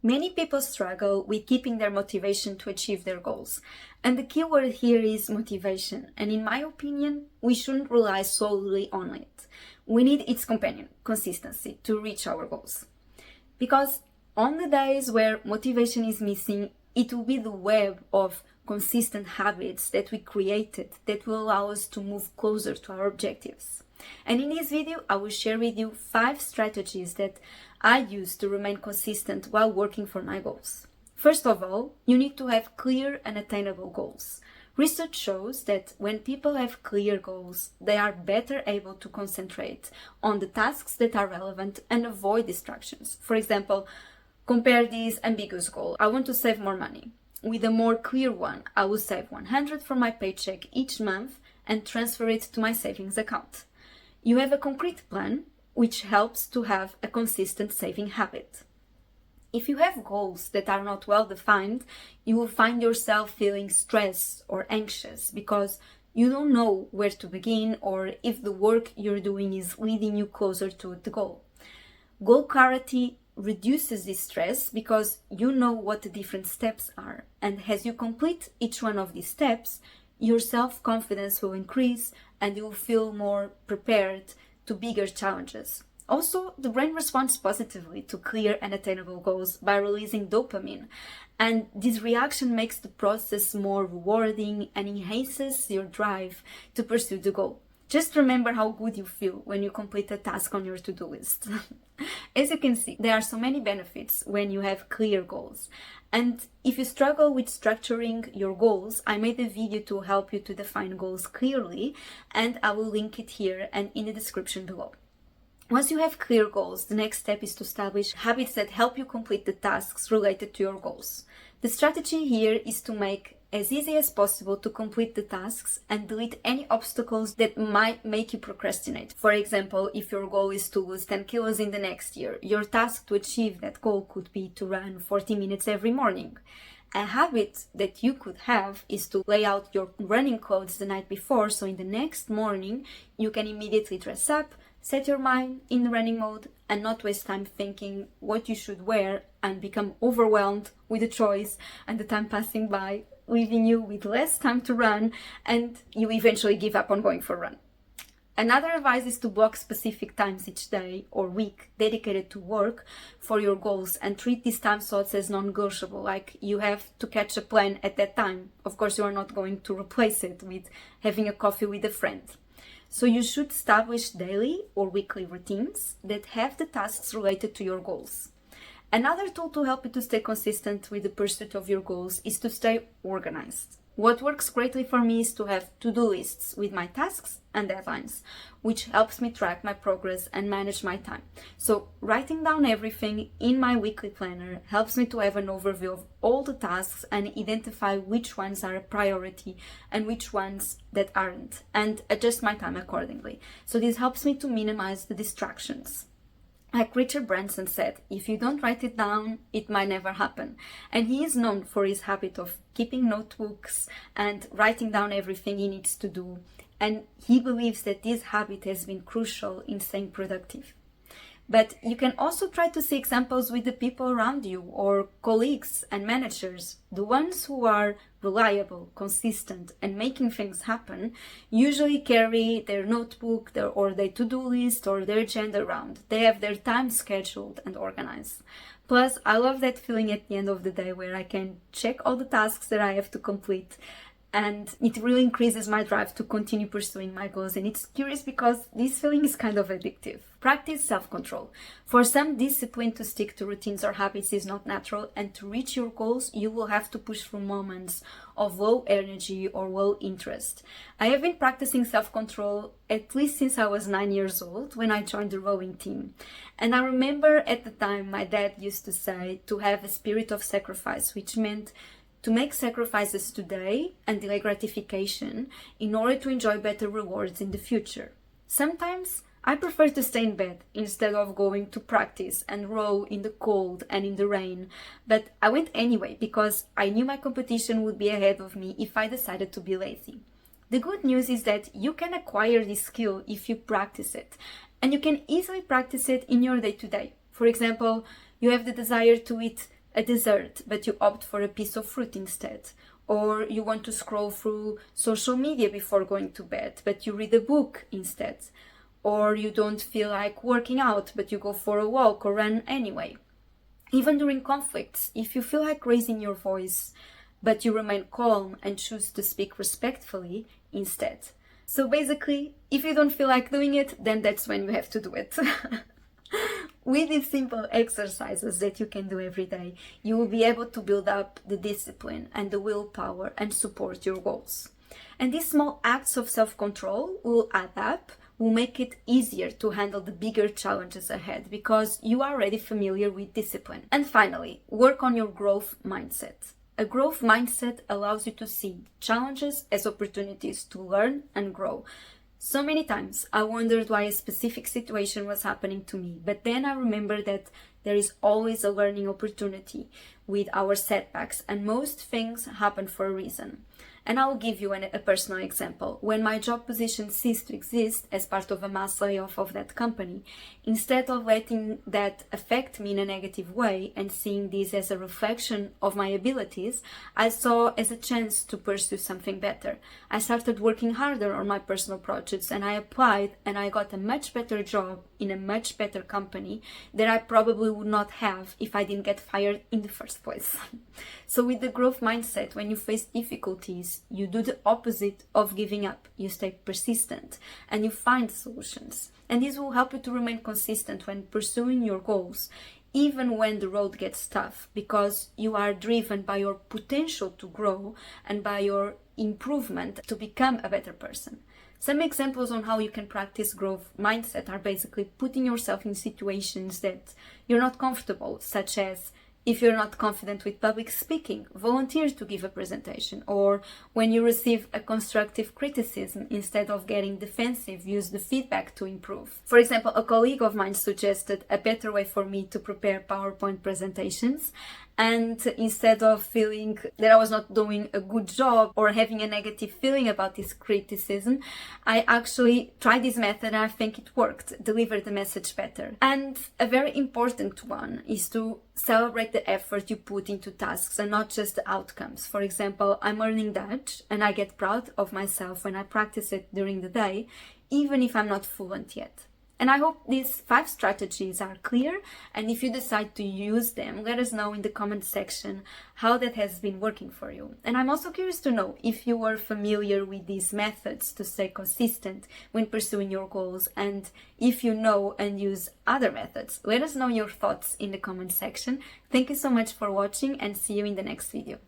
Many people struggle with keeping their motivation to achieve their goals. And the key word here is motivation. And in my opinion, we shouldn't rely solely on it. We need its companion, consistency, to reach our goals. Because on the days where motivation is missing, it will be the web of consistent habits that we created that will allow us to move closer to our objectives. And in this video, I will share with you 5 strategies that I use to remain consistent while working for my goals. First of all, you need to have clear and attainable goals. Research shows that when people have clear goals, they are better able to concentrate on the tasks that are relevant and avoid distractions. For example, compare this ambiguous goal. I want to save more money. With a more clear one, I will save 100 from my paycheck each month and transfer it to my savings account. You have a concrete plan, which helps to have a consistent saving habit. If you have goals that are not well defined, you will find yourself feeling stressed or anxious because you don't know where to begin or if the work you're doing is leading you closer to the goal. Goal clarity reduces this stress because you know what the different steps are, and as you complete each one of these steps, your self-confidence will increase and you will feel more prepared to bigger challenges. Also, the brain responds positively to clear and attainable goals by releasing dopamine, and this reaction makes the process more rewarding and enhances your drive to pursue the goal. Just remember how good you feel when you complete a task on your to-do list. As you can see, there are so many benefits when you have clear goals. And if you struggle with structuring your goals, I made a video to help you to define goals clearly, and I will link it here and in the description below. Once you have clear goals, the next step is to establish habits that help you complete the tasks related to your goals. The strategy here is to make as easy as possible to complete the tasks and delete any obstacles that might make you procrastinate. For example, if your goal is to lose 10 kilos in the next year, your task to achieve that goal could be to run 40 minutes every morning. A habit that you could have is to lay out your running clothes the night before, so in the next morning you can immediately dress up, set your mind in the running mode, and not waste time thinking what you should wear and become overwhelmed with the choice and the time passing by, leaving you with less time to run, and you eventually give up on going for a run. Another advice is to block specific times each day or week dedicated to work for your goals and treat these time slots as non-negotiable, like you have to catch a plane at that time. Of course, you are not going to replace it with having a coffee with a friend. So you should establish daily or weekly routines that have the tasks related to your goals. Another tool to help you to stay consistent with the pursuit of your goals is to stay organized. What works greatly for me is to have to-do lists with my tasks and deadlines, which helps me track my progress and manage my time. So writing down everything in my weekly planner helps me to have an overview of all the tasks and identify which ones are a priority and which ones that aren't, and adjust my time accordingly. So this helps me to minimize the distractions. Like Richard Branson said, if you don't write it down, it might never happen. And he is known for his habit of keeping notebooks and writing down everything he needs to do. And he believes that this habit has been crucial in staying productive. But you can also try to see examples with the people around you or colleagues and managers. The ones who are reliable, consistent, and making things happen usually carry their notebook or their to-do list or their agenda around. They have their time scheduled and organized. Plus, I love that feeling at the end of the day where I can check all the tasks that I have to complete, and it really increases my drive to continue pursuing my goals. And it's curious because this feeling is kind of addictive. Practice self-control. For some, discipline to stick to routines or habits is not natural, and to reach your goals, you will have to push through moments of low energy or low interest. I have been practicing self-control at least since I was 9 years old when I joined the rowing team. And I remember at the time my dad used to say to have a spirit of sacrifice, which meant to make sacrifices today and delay gratification in order to enjoy better rewards in the future. Sometimes I prefer to stay in bed instead of going to practice and row in the cold and in the rain, but I went anyway because I knew my competition would be ahead of me if I decided to be lazy. The good news is that you can acquire this skill if you practice it, and you can easily practice it in your day-to-day. For example, you have the desire to eat a dessert, but you opt for a piece of fruit instead. Or you want to scroll through social media before going to bed, but you read a book instead. Or you don't feel like working out, but you go for a walk or run anyway. Even during conflicts, if you feel like raising your voice, but you remain calm and choose to speak respectfully instead. So basically, if you don't feel like doing it, then that's when you have to do it. With these simple exercises that you can do every day, you will be able to build up the discipline and the willpower and support your goals. And these small acts of self-control will add up, will make it easier to handle the bigger challenges ahead because you are already familiar with discipline. And finally, work on your growth mindset. A growth mindset allows you to see challenges as opportunities to learn and grow. So many times I wondered why a specific situation was happening to me, but then I remember that there is always a learning opportunity with our setbacks, and most things happen for a reason. And I'll give you a personal example. When my job position ceased to exist as part of a mass layoff of that company, instead of letting that affect me in a negative way and seeing this as a reflection of my abilities, I saw as a chance to pursue something better. I started working harder on my personal projects, and I applied, and I got a much better job in a much better company that I probably would not have if I didn't get fired in the first place. So with the growth mindset, when you face difficulties, you do the opposite of giving up. You stay persistent and you find solutions. And this will help you to remain consistent when pursuing your goals, even when the road gets tough, because you are driven by your potential to grow and by your improvement to become a better person. Some examples on how you can practice growth mindset are basically putting yourself in situations that you're not comfortable, such as if you're not confident with public speaking, volunteer to give a presentation. Or when you receive a constructive criticism, instead of getting defensive, use the feedback to improve. For example, a colleague of mine suggested a better way for me to prepare PowerPoint presentations. And instead of feeling that I was not doing a good job or having a negative feeling about this criticism, I actually tried this method and I think it worked, delivered the message better. And a very important one is to celebrate the effort you put into tasks and not just the outcomes. For example, I'm learning Dutch and I get proud of myself when I practice it during the day, even if I'm not fluent yet. And I hope these 5 strategies are clear, and if you decide to use them, let us know in the comment section how that has been working for you. And I'm also curious to know if you are familiar with these methods to stay consistent when pursuing your goals, and if you know and use other methods. Let us know your thoughts in the comment section. Thank you so much for watching, and see you in the next video.